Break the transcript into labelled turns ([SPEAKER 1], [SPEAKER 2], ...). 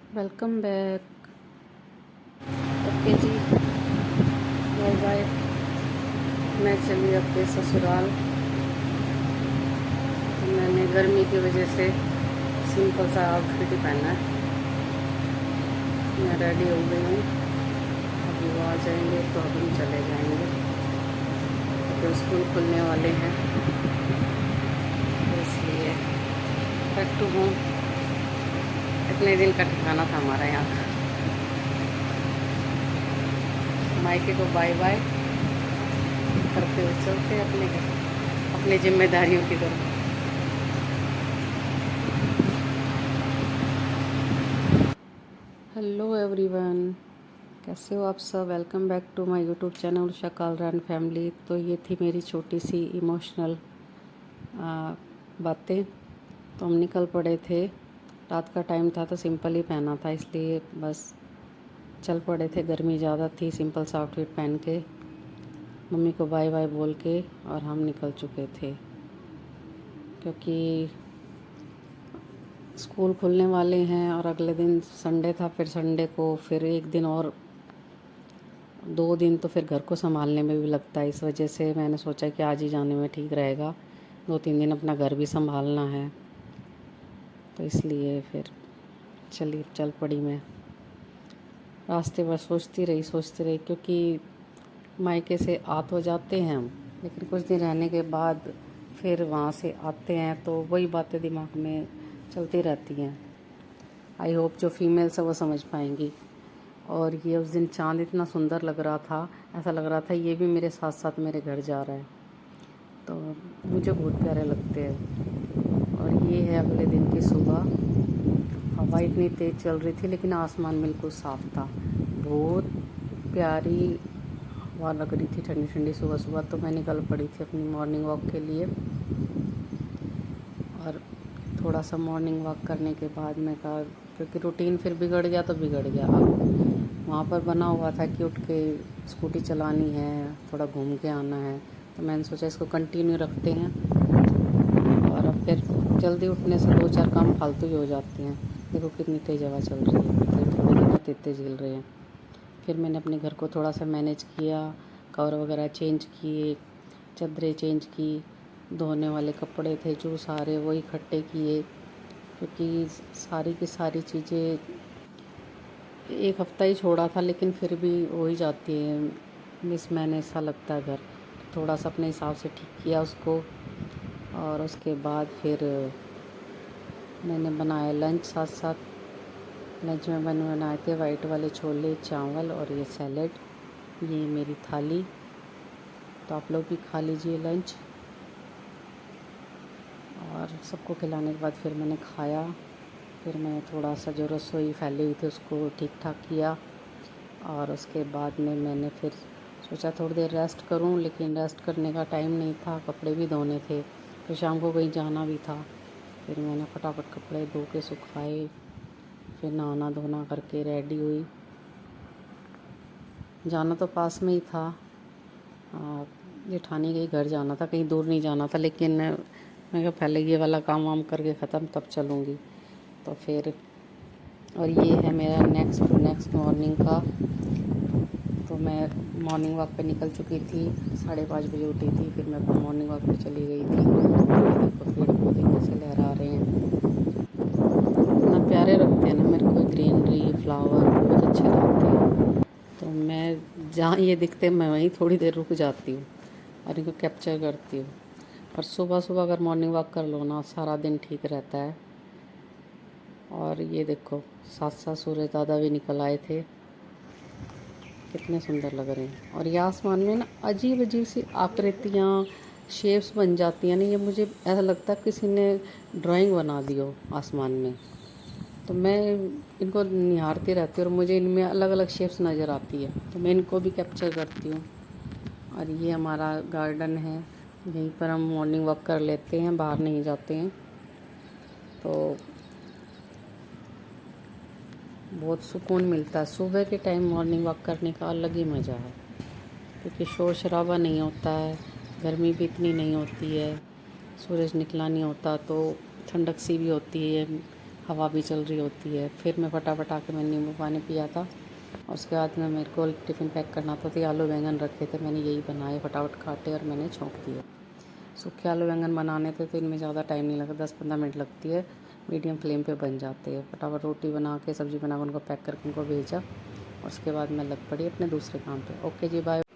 [SPEAKER 1] Welcome back. Okay जी, bye bye. मैं चली अपने ससुराल। तो मैंने गर्मी की वजह से सिंपल सा आउटफिट ही पहना है। मैं रेडी हो गई हूँ। अभी वो आ जाएंगे तो अब हम चले जाएंगे, क्योंकि स्कूल खुलने वाले हैं, तो इसलिए बैक टू होम। इतने दिन का ठिकाना था हमारा यहाँ। मायके को बाय बाय करते हुए चलते अपने घर, अपनी जिम्मेदारियों की तरफ। हेलो एवरीवन, कैसे हो आप सब। Welcome back to my YouTube channel Usha Kalra and family. तो ये थी मेरी छोटी सी इमोशनल बातें। तो हम निकल पड़े थे, रात का टाइम था तो सिंपल ही पहना था, इसलिए बस चल पड़े थे। गर्मी ज़्यादा थी, सिंपल सा आउटफिट पहन के मम्मी को बाय बाय बोल के और हम निकल चुके थे, क्योंकि स्कूल खुलने वाले हैं और अगले दिन संडे था। फिर संडे को फिर एक दिन और 2 दिन तो फिर घर को संभालने में भी लगता है। इस वजह से मैंने सोचा कि आज ही जाने में ठीक रहेगा, 2-3 दिन अपना घर भी संभालना है। तो इसलिए फिर चल पड़ी मैं। रास्ते भर सोचती रही, क्योंकि मायके से आ तो जाते हैं हम, लेकिन कुछ दिन रहने के बाद फिर वहाँ से आते हैं तो वही बातें दिमाग में चलती रहती हैं। आई होप जो फीमेल्स है वो समझ पाएंगी। और ये उस दिन चाँद इतना सुंदर लग रहा था, ऐसा लग रहा था ये भी मेरे साथ साथ मेरे घर जा रहा है। तो मुझे बहुत प्यारे लगते हैं। और ये है अगले दिन की सुबह। हवा इतनी तेज़ चल रही थी, लेकिन आसमान बिल्कुल साफ़ था। बहुत प्यारी हवा लग रही थी, ठंडी ठंडी सुबह सुबह। तो मैं निकल पड़ी थी अपनी मॉर्निंग वॉक के लिए। और थोड़ा सा मॉर्निंग वॉक करने के बाद मैं कहा, क्योंकि रूटीन फिर बिगड़ गया तो बिगड़ गया। अब वहाँ पर बना हुआ था कि उठ के स्कूटी चलानी है, थोड़ा घूम के आना है, तो मैंने सोचा इसको कंटिन्यू रखते हैं। और अब फिर जल्दी उठने से 2-4 काम फालतू ही हो जाते हैं। देखो कितनी तेज़ हवा चल रही है, तो थोड़ी दिक्कत तेज़ झेल रहे हैं। फिर मैंने अपने घर को थोड़ा सा मैनेज किया, कवर वगैरह चेंज किए, चादरें चेंज की, धोने वाले कपड़े थे जो सारे वो इकट्ठे किए, क्योंकि सारी की सारी चीज़ें एक हफ़्ता ही छोड़ा था, लेकिन फिर भी हो ही जाती है, मिस मैनेज सा लगता है घर। थोड़ा सा अपने हिसाब से ठीक किया उसको। और उसके बाद फिर मैंने बनाया लंच साथ साथ। लंच में मैंने बनाए थे वाइट वाले छोले, चावल और ये सैलेड। ये मेरी थाली। तो आप लोग भी खा लीजिए लंच। और सबको खिलाने के बाद फिर मैंने खाया। फिर मैंने थोड़ा सा जो रसोई फैली हुई थी उसको ठीक ठाक किया। और उसके बाद में मैंने फिर सोचा थोड़ी देर रेस्ट करूं, लेकिन रेस्ट करने का टाइम नहीं था, कपड़े भी धोने थे, फिर शाम को कहीं जाना भी था। फिर मैंने फटाफट कपड़े धो के सुखाए, फिर नहाना धोना करके रेडी हुई। जाना तो पास में ही था, जेठानी के घर जाना था, कहीं दूर नहीं जाना था। लेकिन मैं कहा पहले ये वाला काम वाम करके ख़त्म तब चलूँगी। तो फिर और ये है मेरा नेक्स्ट मॉर्निंग का। तो मैं मॉर्निंग वॉक पे निकल चुकी थी, 5:30 बजे उठी थी। फिर मैं मॉर्निंग वॉक पे चली गई थी। देखो पेड़ पौधे कैसे लहरा रहे हैं, इतना प्यारे लगते हैं ना मेरे को। ग्रीनरी फ्लावर बहुत अच्छे लगते हैं। तो मैं जहाँ ये दिखते हैं मैं वहीं थोड़ी देर रुक जाती हूँ और इनको कैप्चर करती हूँ। और सुबह सुबह अगर मॉर्निंग वॉक कर लो ना, सारा दिन ठीक रहता है। और ये देखो साथ साथ सूरज दादा भी निकल आए थे, कितने सुंदर लग रहे हैं। और ये आसमान में ना अजीब अजीब सी आकृतियाँ, शेप्स बन जाती हैं ना, ये मुझे ऐसा लगता है किसी ने ड्राइंग बना दी हो आसमान में। तो मैं इनको निहारती रहती हूँ और मुझे इनमें अलग अलग शेप्स नज़र आती है, तो मैं इनको भी कैप्चर करती हूँ। और ये हमारा गार्डन है, यहीं पर हम मॉर्निंग वॉक कर लेते हैं, बाहर नहीं जाते हैं। तो बहुत सुकून मिलता है सुबह के टाइम मॉर्निंग वॉक करने का, अलग ही मज़ा है, क्योंकि शोर शराबा नहीं होता है, गर्मी भी इतनी नहीं होती है, सूरज निकला नहीं होता, तो ठंडक सी भी होती है, हवा भी चल रही होती है। फिर मैं फटाफट आके मैंने नींबू पानी पिया था। और उसके बाद में मेरे को टिफ़िन पैक करना था, तो ये आलू बैंगन रखे थे, मैंने यही बनाए, फटाफट काटे और मैंने छोंक दिए। सूखे आलू बैंगन बनाने थे तो इनमें ज़्यादा टाइम नहीं लगता, 10-15 मिनट लगती है, मीडियम फ्लेम पे बन जाते हैं। फटाफट रोटी बना के, सब्ज़ी बना के उनको पैक करके उनको भेजा और उसके बाद मैं लग पड़ी अपने दूसरे काम पे। ओके जी, बाय।